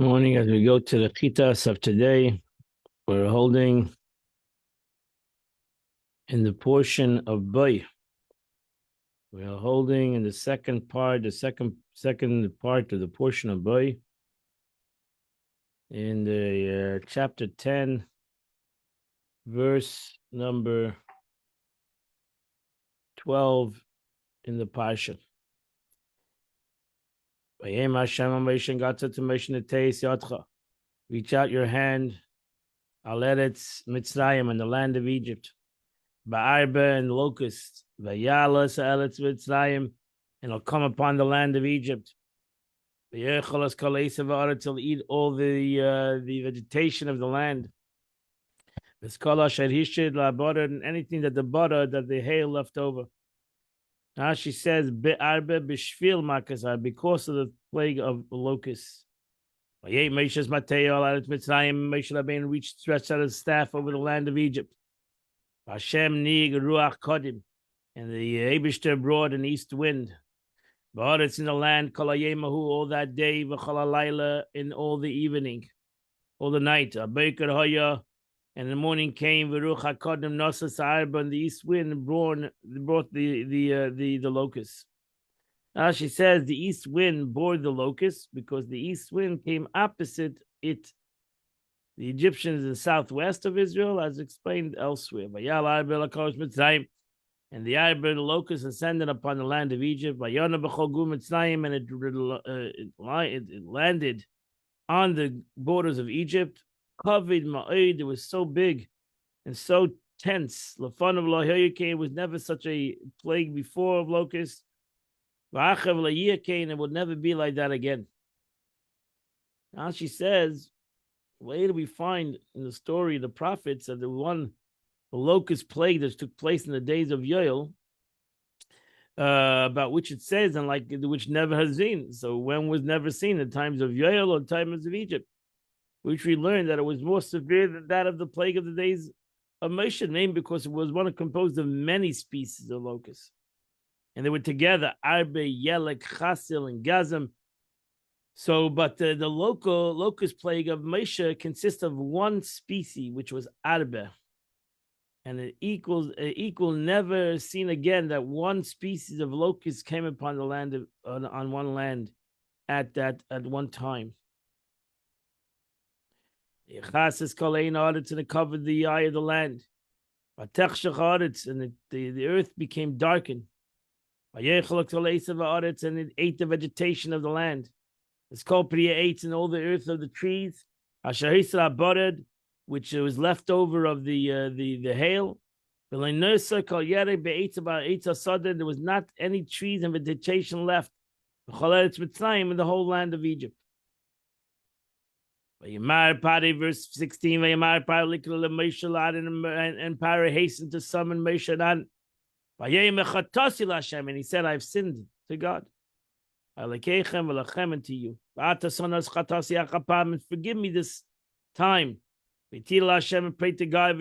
Morning, as we go to the Chitas of today, we're holding in the portion of Bay. We're holding in the second part, the second part of the portion of Bay, in the chapter 10, verse number 12 in the Parsha. Reach out your hand, I'll let it Mitzrayim in the land of Egypt. Ba'arba and locusts, Vayalas Eretz Mitzrayim, and it'll come upon the land of Egypt. V'yecholas kol esav ha'aretz, it'll eat all the vegetation of the land. V'skol asher hishid la'bara, and anything that the hail left over. Now she says, Be'arba b'shvil makasar, because of the plague of the locusts. V'yei Moshe's mateo al Eretz Mitzrayim, Moshe Rabbeinu reached, stretched out his staff over the land of Egypt. Hashem nig ruach kodim, and the Eibishter brought an east wind. But it's in the land kolayemahu all that day, v'chalalayla in all the evening, all the night. Abeker hoya, and the morning came. V'ruach hakodim nosas arba, and the east wind brought the locusts. Now she says the east wind bore the locusts because the east wind came opposite it. The Egyptians in the southwest of Israel, as explained elsewhere. And the Arba, the locust, ascended upon the land of Egypt. And it landed on the borders of Egypt. It was so big and so tense. It was never such a plague before of locusts. It would never be like that again. Now she says, later we find in the story of the prophets that the locust plague that took place in the days of Yoel, about which it says, and like which never has seen. So when was never seen? The times of Yoel or times of Egypt, which we learned that it was more severe than that of the plague of the days of Moshe, mainly because it was one composed of many species of locusts, and they were together: Arbe, Yelek, Chasil, and Gazam. So, but the local locust plague of Moshe consists of one species, which was Arbe, and it equal never seen again that one species of locust came upon the land on one land at one time. Chasis kolein audits, and it covered the eye of the land. And the earth became darkened. And it ate the vegetation of the land. It's called Priya ate in all the earth of the trees. Ashahisra bored, which was left over of the hail. There was not any trees and vegetation left in the whole land of Egypt. Verse 16, and Pharaoh hastened to summon Moshe, and he said, I've sinned to God. And to you. And forgive me this time. And pray to God,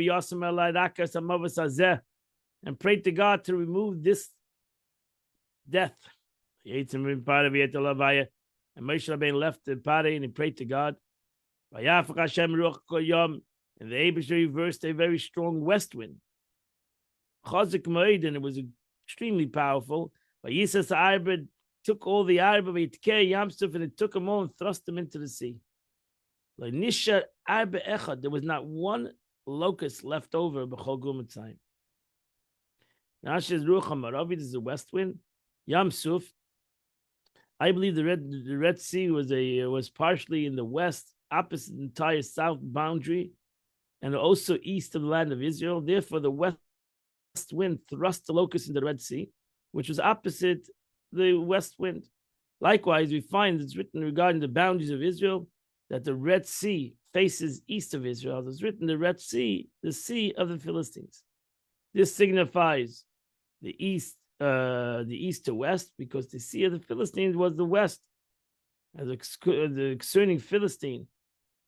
and pray to God to remove this death. And Moshe Rabbeinu left the party and he prayed to God. And the Abish reversed a very strong west wind. And it was extremely powerful. Took all the Arba, and it took them all and thrust them into the sea. There was not one locust left over. Now she says, this is the west wind. Yam Suf. I believe the Red Sea was partially in the west, opposite the entire south boundary, and also east of the land of Israel. Therefore, the west wind thrust the locust into the Red Sea, which was opposite the west wind. Likewise, we find it's written regarding the boundaries of Israel that the Red Sea faces east of Israel. It's written the Red Sea, the sea of the Philistines. This signifies the east to west, because the sea of the Philistines was the west. As the concerning Philistine,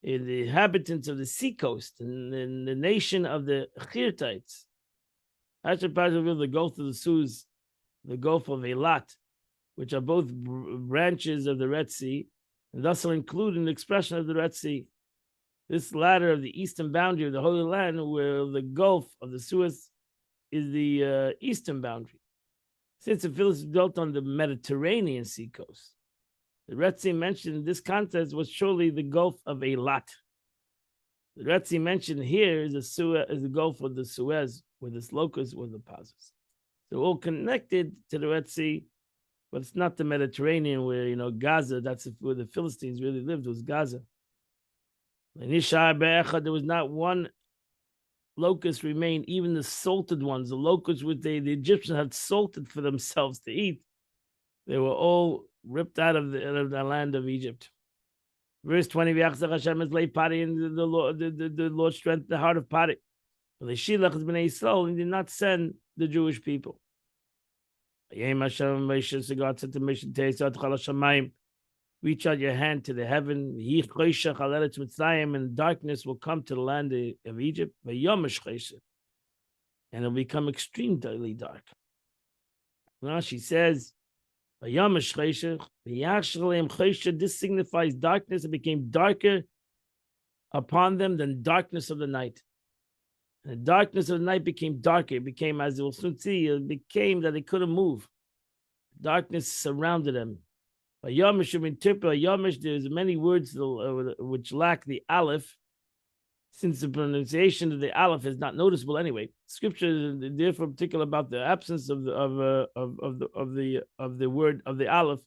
the inhabitants of the seacoast and the nation of the Chirtites. Actually, part of the Gulf of the Suez, the Gulf of Eilat, which are both branches of the Red Sea, and thus will include an expression of the Red Sea. This ladder of the eastern boundary of the Holy Land, where the Gulf of the Suez is the eastern boundary. Since the village is built on the Mediterranean sea coast, the Red Sea mentioned in this context was surely the Gulf of Eilat. The Red Sea mentioned here is the Gulf of the Suez, where this locus were the pauses. They're all connected to the Red Sea, but it's not the Mediterranean where, Gaza, that's where the Philistines really lived, was Gaza. There was not one locust remained, even the salted ones, the locusts which the Egyptians had salted for themselves to eat. They were all ripped out of the land of Egypt. Verse 20, Hashem has laid Pari in the Lord strengthened the heart of Pari. And he did not send the Jewish people. So God said to Moshe, reach out your hand to the heaven, and darkness will come to the land of Egypt, and it'll become extremely dark. Now she says, this signifies darkness. It became darker upon them than darkness of the night. And the darkness of the night became darker. It became, as we'll soon see, it became that they couldn't move. Darkness surrounded them. By Yomish, there's many words which lack the aleph, since the pronunciation of the aleph is not noticeable anyway. Scripture is therefore particular about the absence of the word of the aleph,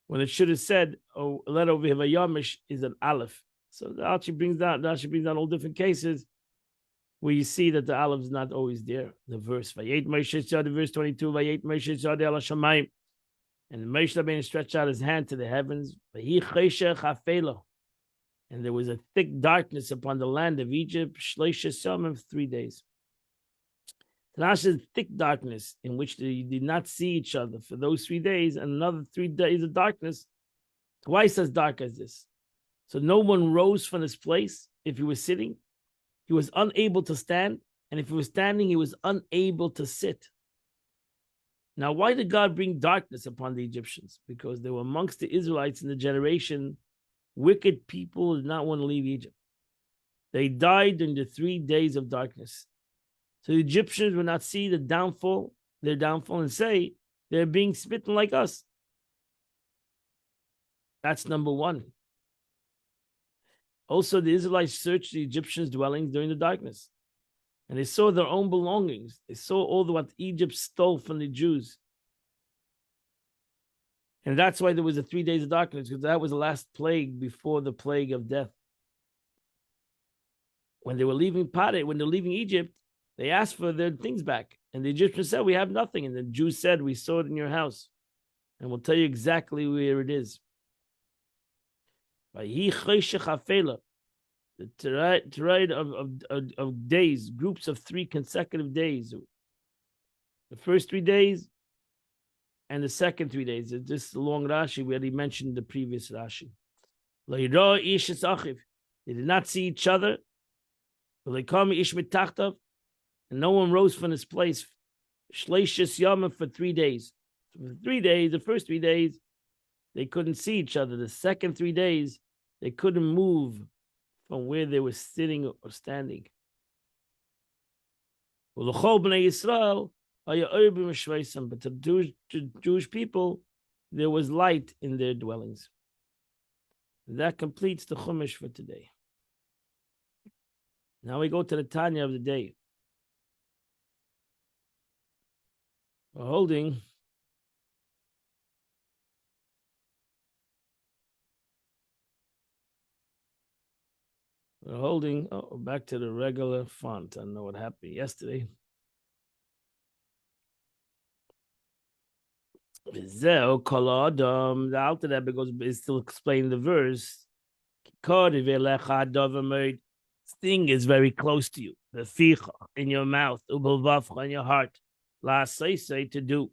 when it should have said, "Oh, let over here Yomish" is an aleph. So Rashi brings down all different cases where you see that the aleph is not always there. The verse Vayet Moshe, verse 22, Vayet Moshe al Hashamayim. And Moshe Rabbeinu stretched out his hand to the heavens. And there was a thick darkness upon the land of Egypt, 3 days. Tanash is thick darkness in which they did not see each other for those 3 days, and another 3 days of darkness, twice as dark as this. So no one rose from his place. If he was sitting, he was unable to stand. And if he was standing, he was unable to sit. Now, why did God bring darkness upon the Egyptians? Because they were amongst the Israelites in the generation, wicked people did not want to leave Egypt. They died in the 3 days of darkness. So the Egyptians would not see their downfall, and say, they're being smitten like us. That's number one. Also, the Israelites searched the Egyptians' dwellings during the darkness. And they saw their own belongings. They saw all what Egypt stole from the Jews. And that's why there was a 3 days of darkness, because that was the last plague before the plague of death. When they were leaving when they're leaving Egypt, they asked for their things back. And the Egyptians said, we have nothing. And the Jews said, we saw it in your house. And we'll tell you exactly where it is. The tirade of days, groups of 3 consecutive days. The first 3 days and the second 3 days. This is a long Rashi. We already mentioned the previous Rashi. They did not see each other. And no one rose from his place. For 3 days. For 3 days, the first 3 days, they couldn't see each other. The second 3 days, they couldn't move from where they were sitting or standing. But to the Jewish people, there was light in their dwellings. That completes the Chumash for today. Now we go to the Tanya of the day. We're holding back to the regular font. I don't know what happened yesterday. The Alter Rebbe is still explaining the verse. This thing is very close to you. The ficha in your mouth, ubelvavcha in your heart. La say to do.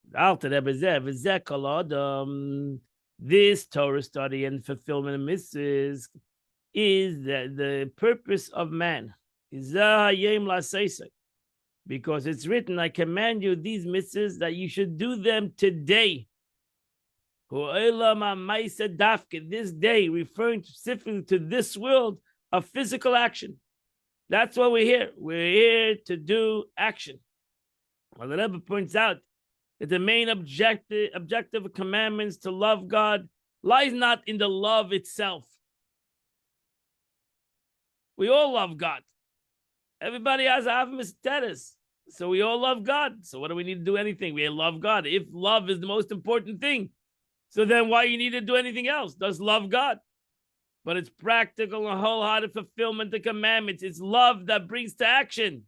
The Alter Rebbe this Torah study and fulfillment of mitzvahs is the purpose of man. Because it's written, I command you these mitzvahs that you should do them today. This day, referring specifically to this world of physical action. That's why we're here. We're here to do action. Well, the Rebbe points out that the main objective of commandments to love God lies not in the love itself. We all love God. Everybody has a status. So we all love God. So what do we need to do anything? We love God. If love is the most important thing, so then why you need to do anything else? Does love God? But it's practical and wholehearted fulfillment of commandments. It's love that brings to action.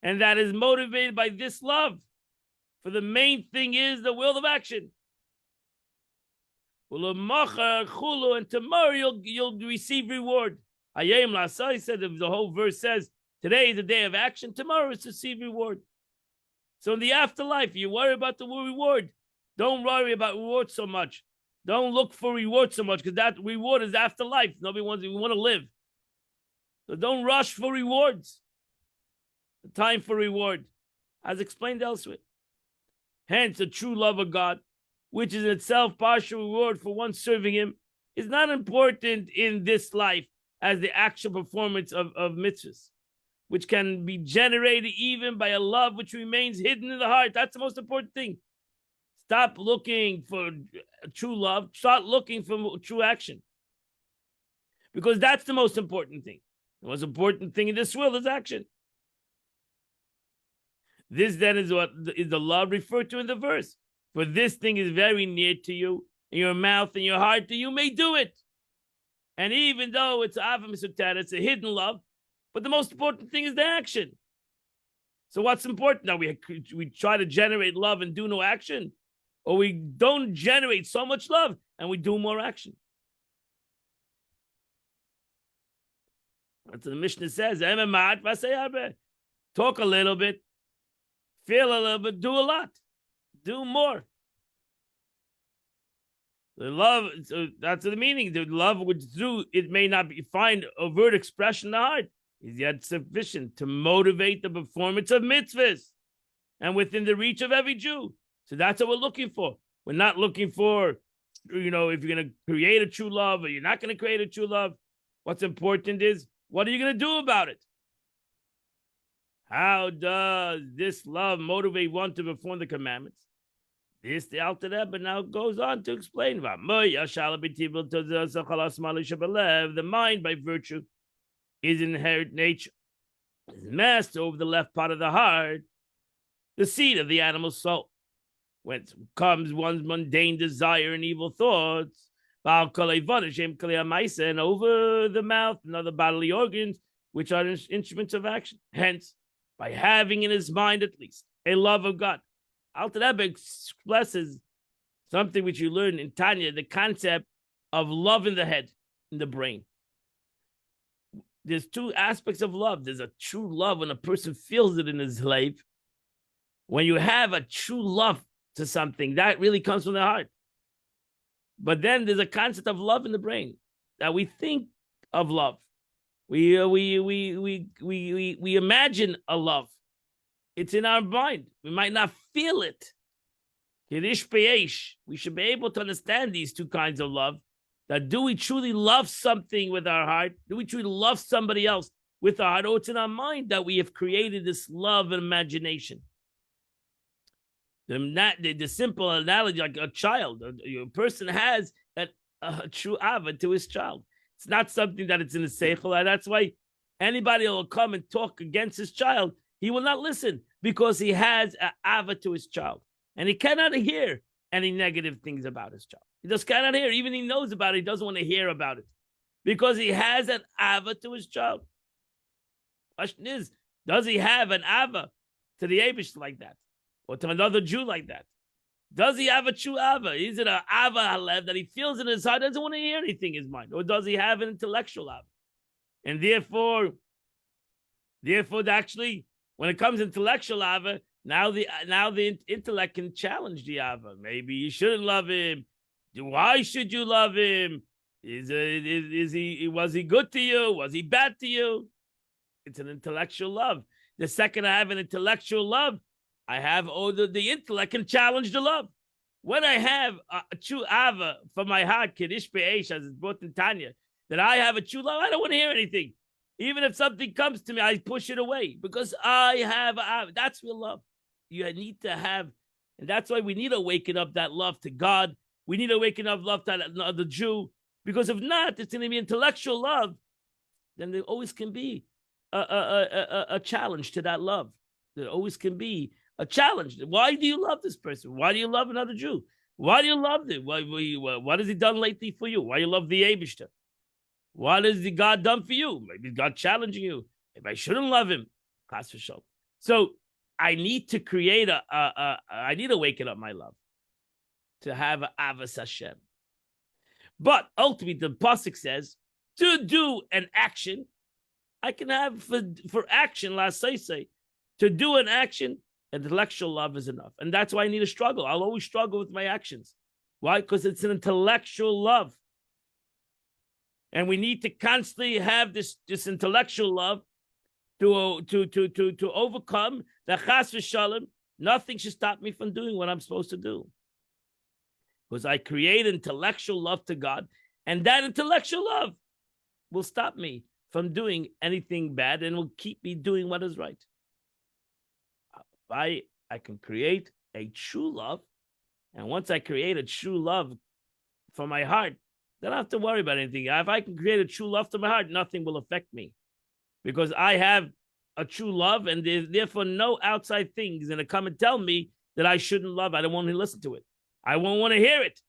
And that is motivated by this love. For the main thing is the will of action. And tomorrow you'll receive reward. I said the whole verse says, today is the day of action, tomorrow is to receive reward. So in the afterlife, you worry about the reward. Don't worry about reward so much. Don't look for reward so much, because that reward is afterlife. Nobody wants we want to live. So don't rush for rewards. The time for reward, as explained elsewhere. Hence, a true love of God, which is in itself partial reward for one serving Him, is not important in this life as the actual performance of mitzvahs, which can be generated even by a love which remains hidden in the heart. That's the most important thing. Stop looking for true love. Start looking for true action. Because that's the most important thing. The most important thing in this world is action. This then is what is the love referred to in the verse. For this thing is very near to you, in your mouth and your heart, that you may do it. And even though it's it's a hidden love, but the most important thing is the action. So what's important now? We try to generate love and do no action, or we don't generate so much love and we do more action. That's what the Mishnah says. Talk a little bit, feel a little bit, do a lot, do more. The love, so that's the meaning. The love which through it may not find overt expression in the heart is yet sufficient to motivate the performance of mitzvahs and within the reach of every Jew. So that's what we're looking for. We're not looking for, if you're going to create a true love or you're not going to create a true love. What's important is, what are you going to do about it? How does this love motivate one to perform the commandments? This the Alter Rebbe now goes on to explain the mind by virtue is inherent nature, is master over the left part of the heart, the seat of the animal soul. When comes one's mundane desire and evil thoughts, and over the mouth and other bodily organs, which are instruments of action. Hence, by having in his mind at least a love of God, Alter Rebbe expresses something which you learn in Tanya, the concept of love in the head, in the brain. There's two aspects of love. There's a true love when a person feels it in his life. When you have a true love to something, that really comes from the heart. But then there's a concept of love in the brain, that we think of love. We imagine a love. It's in our mind. We might not feel it. We should be able to understand these two kinds of love. That do we truly love something with our heart? Do we truly love somebody else with our heart? Or it's in our mind that we have created this love and imagination. The simple analogy, like a child, a person has a true ava to his child. It's not something that it's in his seichel. And that's why anybody will come and talk against his child, he will not listen, because he has an ava to his child. And he cannot hear any negative things about his child. He just cannot hear. Even he knows about it, he doesn't want to hear about it, because he has an ava to his child. Question is, does he have an ava to the Eibush like that? Or to another Jew like that? Does he have a true ava? Is it an ava halev that he feels in his heart, doesn't want to hear anything in his mind? Or does he have an intellectual ava? And therefore, actually, when it comes to intellectual ava, now the intellect can challenge the ava. Maybe you shouldn't love him. Why should you love him? Was he good to you? Was he bad to you? It's an intellectual love. The second I have an intellectual love, I have the intellect can challenge the love. When I have a true ava for my heart, Kiddush Be'esh, as it's brought in Tanya, that I have a true love, I don't want to hear anything. Even if something comes to me, I push it away because I have ava. That's real love. You need to have, and that's why we need to waken up that love to God. We need to waken up love to the Jew, because if not, it's going to be intellectual love. Then there always can be a challenge to that love. There always can be a challenge. Why do you love this person? Why do you love another Jew? Why do you love them? What has he done lately for you? Why do you love the Eibishter? What has the God done for you? Maybe God challenging you. Maybe I shouldn't love him. So I need to create I need to waken up my love to have a Avas Hashem. But ultimately, the pasuk says to do an action. I can have for action, last say, to do an action, intellectual love is enough. And that's why I need to struggle. I'll always struggle with my actions. Why? Because it's an intellectual love. And we need to constantly have this intellectual love to overcome the chas v'shalom. Nothing should stop me from doing what I'm supposed to do. Because I create intellectual love to God, and that intellectual love will stop me from doing anything bad and will keep me doing what is right. I can create a true love, and once I create a true love for my heart, then I don't have to worry about anything. If I can create a true love to my heart, nothing will affect me, because I have a true love, and there's therefore no outside things going to come and tell me that I shouldn't love. I don't want to listen to it. I won't want to hear it.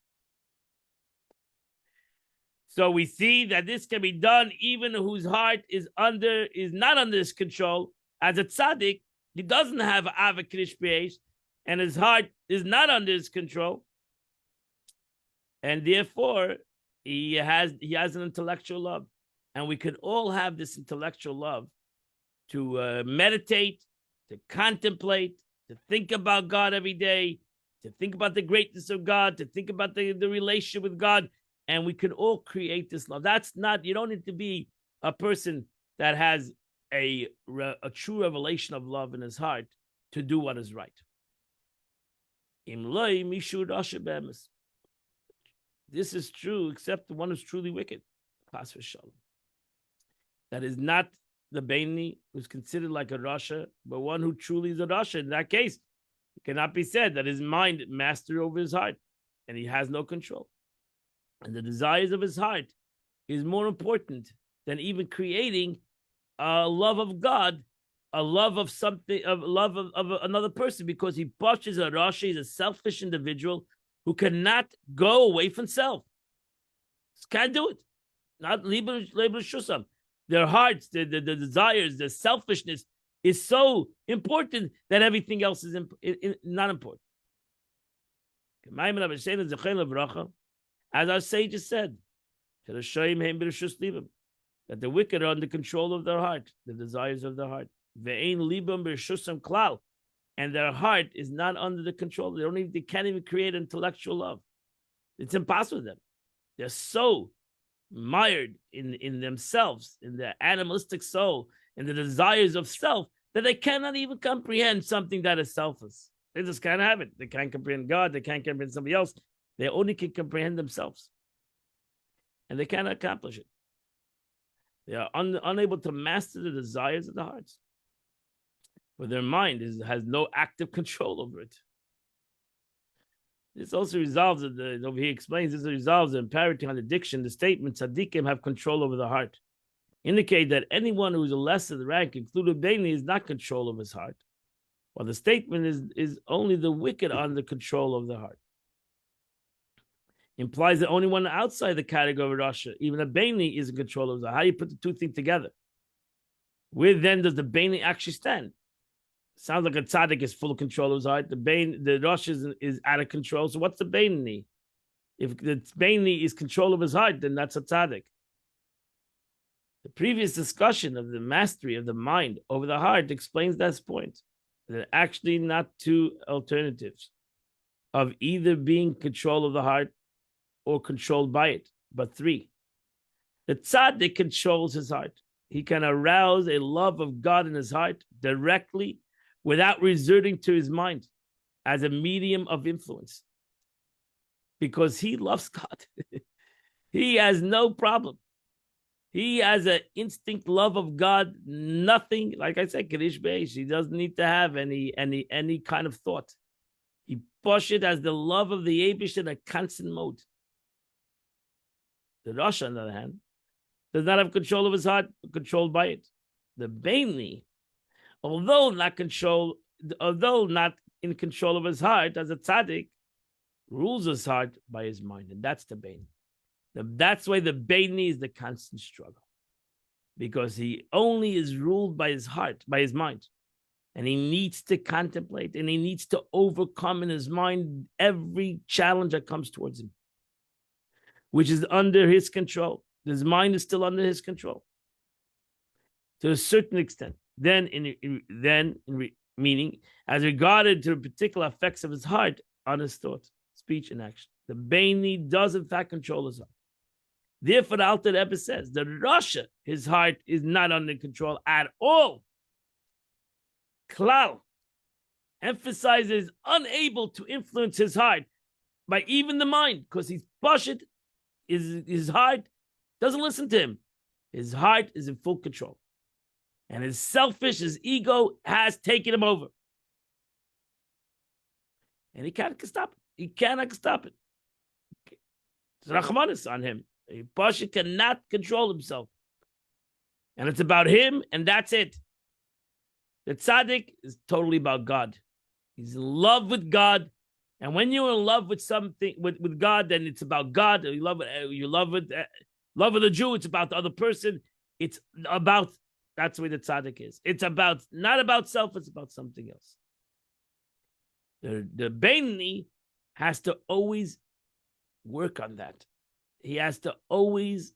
So we see that this can be done even whose heart is not under his control. As a tzaddik, he doesn't have Ava Kiddush Be'esh, and his heart is not under his control. And therefore, he has an intellectual love. And we can all have this intellectual love to meditate, to contemplate, to think about God every day, to think about the greatness of God, to think about the relationship with God. And we can all create this love. You don't need to be a person that has a true revelation of love in his heart to do what is right. This is true, except the one who's truly wicked. That is not the Baini who's considered like a Rasha, but one who truly is a Rasha. In that case, it cannot be said that his mind mastered over his heart and he has no control. And the desires of his heart is more important than even creating a love of God, a love of something, of love of another person, because he pushes a Rashi, he's a selfish individual who cannot go away from self. Just can't do it. Not Liber Shusam. Their hearts, the desires, the selfishness is so important that everything else is not important. As our sages said, that the wicked are under control of their heart, the desires of their heart. And their heart is not under the control. They can't even create intellectual love. It's impossible for them. They're so mired in themselves, in their animalistic soul, in the desires of self, that they cannot even comprehend something that is selfless. They just can't have it. They can't comprehend God. They can't comprehend somebody else. They only can comprehend themselves. And they cannot accomplish it. They are unable to master the desires of the hearts. But their mind has no active control over it. This also resolves, over here explains, this resolves in parroting on addiction, the statement, tzaddikim have control over the heart. Indicate that anyone who is a lesser rank, including Baini, is not control of his heart. While the statement is only the wicked under control of the heart. Implies that only one outside the category of Rasha, even a Baini, is in control of the heart. How do you put the two things together? Where then does the Baini actually stand? Sounds like a tzaddik is full control of his heart. The Rasha is out of control. So what's the Baini? If the Baini is control of his heart, then that's a tzaddik. The previous discussion of the mastery of the mind over the heart explains that point. There are actually not two alternatives of either being control of the heart or controlled by it, but three. The tzaddik controls his heart. He can arouse a love of God in his heart directly without resorting to his mind as a medium of influence. because he loves God. He has no problem. He has an instinct love of God. Nothing, like I said, Kiddush Beish. He doesn't need to have any kind of thought. He push it as the love of the Eibush in a constant mode. The Rasha, on the other hand, does not have control of his heart, but controlled by it. The Beinli, although not in control of his heart, as a tzaddik, rules his heart by his mind, and that's the Beinli. That's why the Beinli is the constant struggle, because he only is ruled by his heart, by his mind, and he needs to contemplate, and he needs to overcome in his mind every challenge that comes towards him, which is under his control. His mind is still under his control to a certain extent. Meaning, as regarded to the particular effects of his heart on his thoughts, speech, and action, the Beinli does in fact control his heart. Therefore, the Alter Rebbe says the Rasha, his heart is not under control at all. Klal emphasizes unable to influence his heart by even the mind, because he's pashut. His heart doesn't listen to him. His heart is in full control. And his ego has taken him over. And he can't stop it. He cannot stop it. It's Rachmanis on him. Pasha cannot control himself. And it's about him, and that's it. The tzaddik is totally about God. He's in love with God. And when you're in love with something, with God, then it's about God. You love with the Jew, it's about the other person. It's about, that's where the tzaddik is. It's about, not about self, it's about something else. The Beinli has to always work on that. He has to always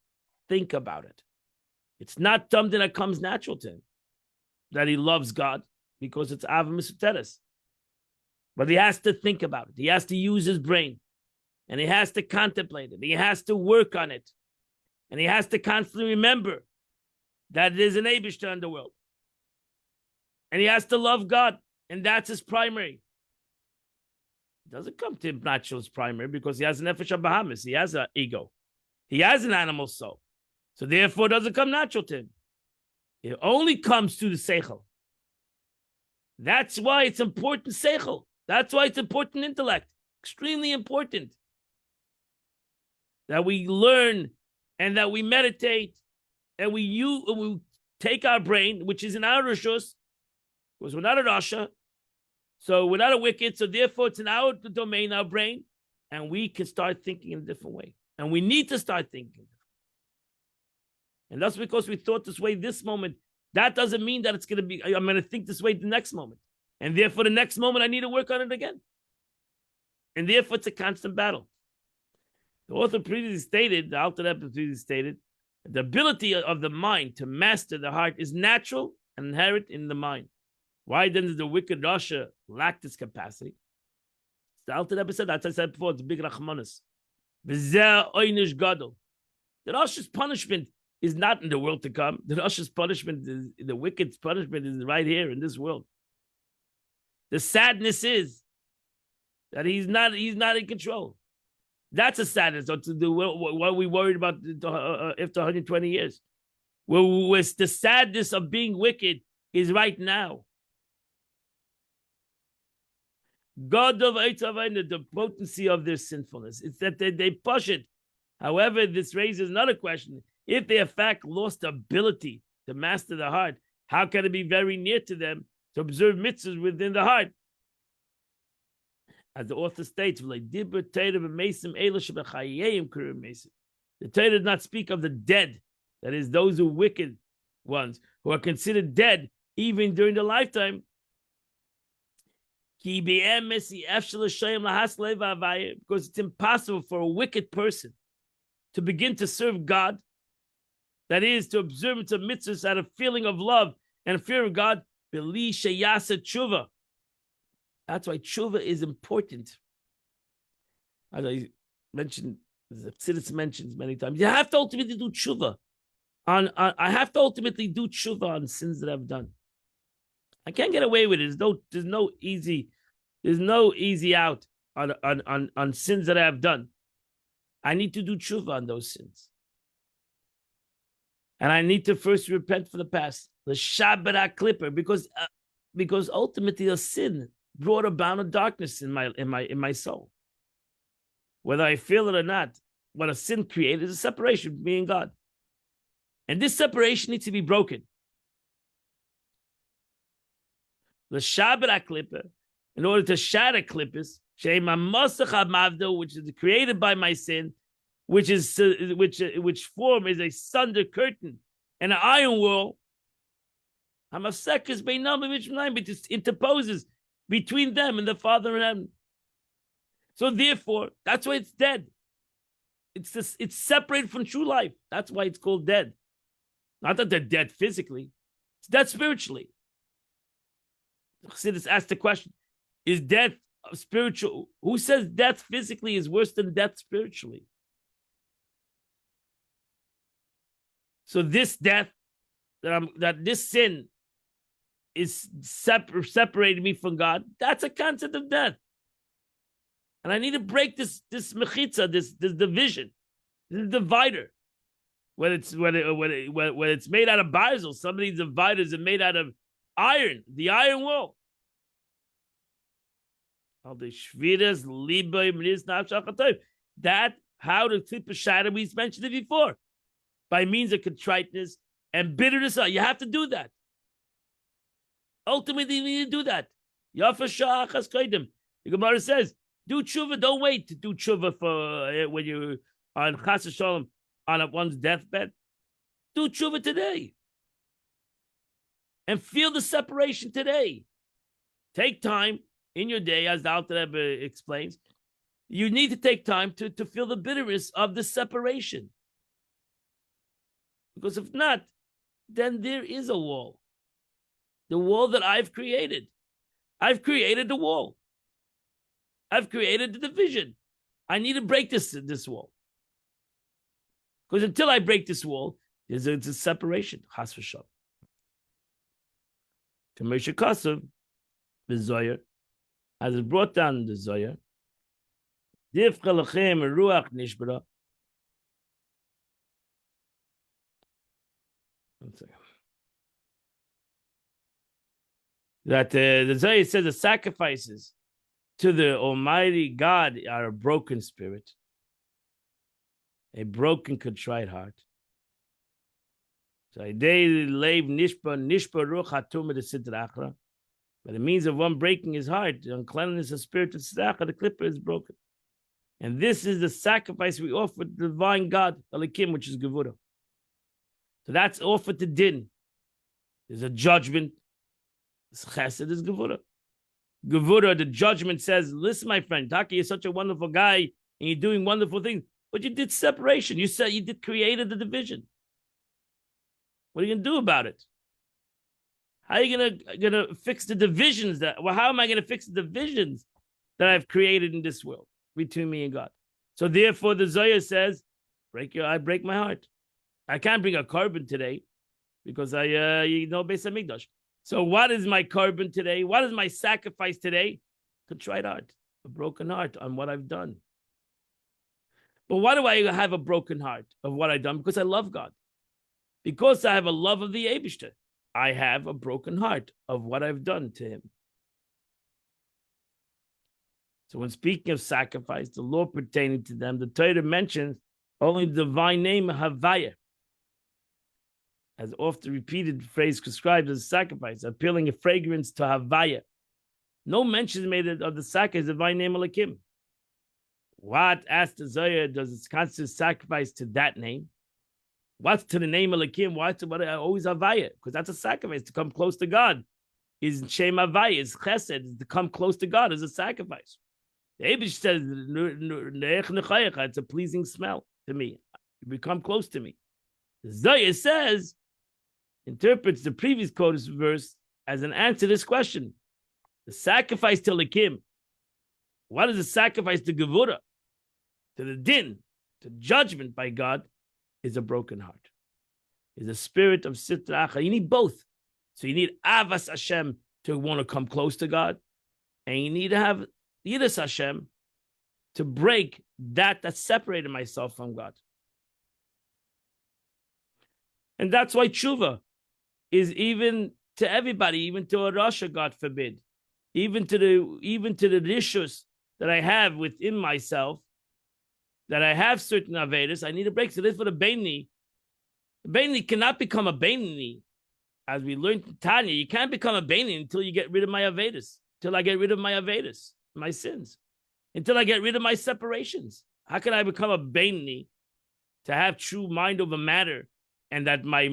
think about it. It's not something that comes natural to him, that he loves God, because it's Ava Misuteres. But he has to think about it. He has to use his brain. And he has to contemplate it. He has to work on it. And he has to constantly remember that there's an Eibishter in the world. And he has to love God. And that's his primary. It doesn't come to him natural as primary, because he has an Nefesh HaBahamis. He has an ego. He has an animal soul. So therefore, it doesn't come natural to him. It only comes to the Seichel. That's why it's important Seichel. That's why it's important intellect. Extremely important. That we learn and that we meditate and we take our brain, which is in our Rishus, because we're not a Rasha, so we're not a wicked, so therefore it's in our domain, our brain, and we can start thinking in a different way. And we need to start thinking. And that's because we thought this way this moment. That doesn't mean that it's going to be, I'm going to think this way the next moment. And therefore, the next moment, I need to work on it again. And therefore, it's a constant battle. The author previously stated, the Alter Rebbe previously stated, the ability of the mind to master the heart is natural and inherent in the mind. Why then does the wicked Rasha lack this capacity? The Alter Rebbe said, as I said before, it's a big rachmanis. The Rasha's punishment is not in the world to come. The Rasha's punishment, the wicked's punishment, is right here in this world. The sadness is that he's not in control. That's a sadness. What are we worried about after 120 years? Where the sadness of being wicked is right now. God of the potency of their sinfulness. It's that they push it. However, this raises another question. If they, in fact, lost the ability to master the heart, how can it be very near to them to observe mitzvahs within the heart? As the author states, the Torah does not speak of the dead, that is, those who are wicked ones, who are considered dead even during their lifetime. Because it's impossible for a wicked person to begin to serve God, that is, to observance of mitzvahs out of feeling of love and fear of God, b'li sheyasa tshuva. That's why tshuva is important. As I mentioned, the Chassidus mentions many times, you have to ultimately do tshuva. I have to ultimately do tshuva on sins that I've done. I can't get away with it. There's no easy out. on sins that I have done. I need to do tshuva on those sins. And I need to first repent for the past. The Shabbat Clipper, because ultimately a sin brought about a darkness in my soul. Whether I feel it or not, what a sin created is a separation between me and God. And this separation needs to be broken. The Shabbat Clipper, in order to shatter clippers, which is created by my sin, which form is a sunder curtain and an iron wall. It interposes between them and the Father in heaven. So therefore, that's why it's dead. It's separated from true life. That's why it's called dead. Not that they're dead physically, it's dead spiritually. Chassidus asked the question: is death spiritual? Who says death physically is worse than death spiritually? So this death, that this sin is separating me from God, that's a concept of death. And I need to break this mechitza, this division, this divider. When it's made out of basil, some of these dividers are made out of iron, the iron wall. That how the Klippa shatter, we mentioned it before. By means of contriteness and bitterness. You have to do that. Ultimately, you need to do that. The Gemara says, do tshuva, don't wait to do tshuva for when you're on Chas Shalom on one's deathbed. Do tshuva today. And feel the separation today. Take time in your day, as the Alter Rebbe explains. You need to take time to feel the bitterness of the separation. Because if not, then there is a wall. The wall that I've created. I've created the wall. I've created the division. I need to break this wall. Because until I break this wall, there's a separation. Chas v'shalom. To Moshe Kasav, the Zohar, as it brought down the Zohar, Difcha lachem ruach nishbara. That the Zohar says the sacrifices to the Almighty God are a broken spirit, a broken, contrite heart. So they lave nishpa ruach hatum the sidra achra. By the means of one breaking his heart, the uncleanness of spirit of tzedakah, the clipper is broken. And this is the sacrifice we offer to the divine God, Elikim, which is Gevurah. So that's offered to Din. There's a judgment. It's Chesed, is Gevurah. Gevurah, the judgment says, listen, my friend, Taki, you're such a wonderful guy, and you're doing wonderful things, but you did separation. You said you created the division. What are you going to do about it? How are you gonna fix the divisions how am I going to fix the divisions that I've created in this world between me and God? So therefore, the Zohar says, I break my heart. I can't bring a carbon today because Beis Hamikdash. So what is my carbon today? What is my sacrifice today? Contrite heart, a broken heart on what I've done. But why do I have a broken heart of what I've done? Because I love God. Because I have a love of the Eibishter. I have a broken heart of what I've done to him. So when speaking of sacrifice, the law pertaining to them, the Torah mentions only the divine name Havaya, as often repeated phrase described as a sacrifice, appealing a fragrance to Havaya. No mention is made of the sacrifice, the divine name Elikim. What, asked the Zohar, does it constitute sacrifice to that name? What's to the name of Elikim? What's always Havaya? Because that's a sacrifice to come close to God. Is Shem Havaya, is Chesed, is to come close to God as a sacrifice. The Eibush says, it's a pleasing smell to me. You become close to me. The Zohar says, interprets the previous quoted verse as an answer to this question. The sacrifice to Elikim. What is the sacrifice to Gevurah? To the Din, to judgment by God, is a broken heart. Is a spirit of Sitra Achra. You need both. So you need Avas Hashem to want to come close to God. And you need to have Yiras Hashem to break that separated myself from God. And that's why tshuva is even to everybody, even to a Rasha, God forbid, even to the issues that I have within myself, that I have certain Avedas, I need to break. So this for the Beinoni. The Beinoni cannot become a Beinoni. As we learned in Tanya, you can't become a Beinoni until you get rid of my Avedas, until I get rid of my Avedas, my sins, until I get rid of my separations. How can I become a Beinoni to have true mind over matter, and that my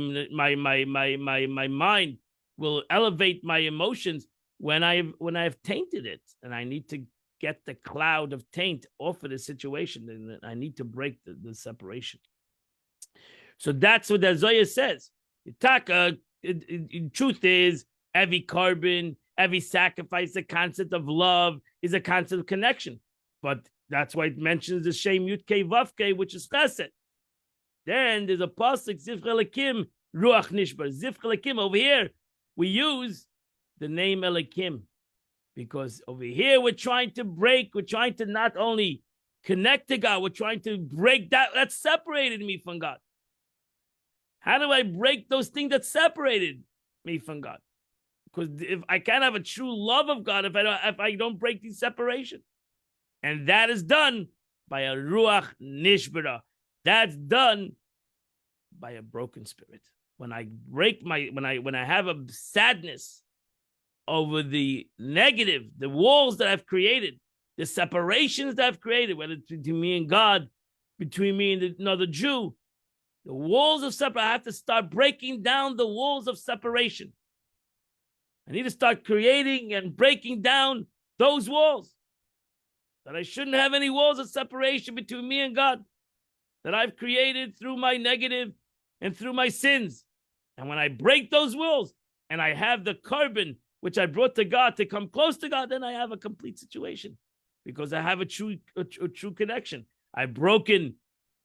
mind will elevate my emotions when I've tainted it, and I need to get the cloud of taint off of the situation, and I need to break the separation. So that's what the Zoya says. Truth is, every carbon, every sacrifice, the concept of love is a concept of connection. But that's why it mentions the Shem Yutke Vavke, which is Chesed. Then there's a pasuk Zivcha Elokim Ruach Nishbar. Zivcha Elokim, over here we use the name Elokim, because over here we're trying to break. We're trying to not only connect to God, we're trying to break that separated me from God. How do I break those things that separated me from God? Because if I can't have a true love of God, if I don't break these separation, and that is done by a Ruach Nishbara. That's done by a broken spirit. When I break when I have a sadness over the negative, the walls that I've created, the separations that I've created, whether it's between me and God, between me and another Jew, the walls of separation, I have to start breaking down the walls of separation. I need to start creating and breaking down those walls. That I shouldn't have any walls of separation between me and God that I've created through my negative and through my sins. And when I break those walls and I have the carbon which I brought to God to come close to God, then I have a complete situation, because I have a true connection. I've broken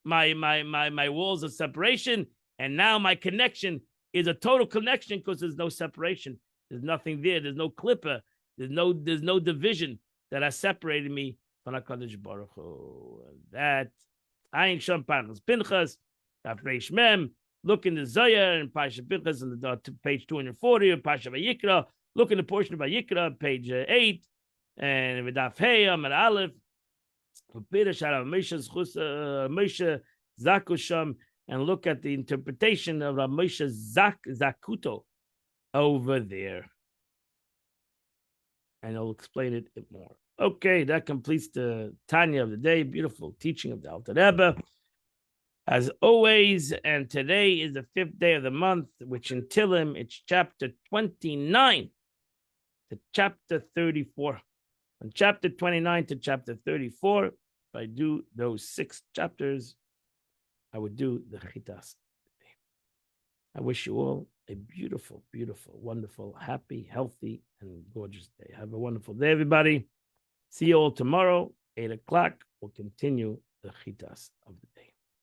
my walls of separation, and now my connection is a total connection, because there's no separation. There's nothing there. There's no clipper. There's no division that has separated me from HaKadosh Baruch Hu. That Ayin Sham Parchas Pinchas, Reish Mem. Look in the Zohar and Parsha Pinchas on the page 240 of Parsha Vayikra. Look in the portion of Vayikra, page 8, and V'daf Hey Amar Aleph. Moshe Zakusham, and look at the interpretation of Moshe Zakuto over there, and I'll explain it more. Okay, that completes the Tanya of the day. Beautiful teaching of the Alter Rebbe, as always. And today is the 5th day of the month, which in Tillim it's chapter 29 to chapter 34. From chapter 29 to chapter 34, if I do those 6 chapters, I would do the Chitas. I wish you all a beautiful, beautiful, wonderful, happy, healthy, and gorgeous day. Have a wonderful day, everybody. See you all tomorrow, 8 o'clock. We'll continue the Chitas of the day.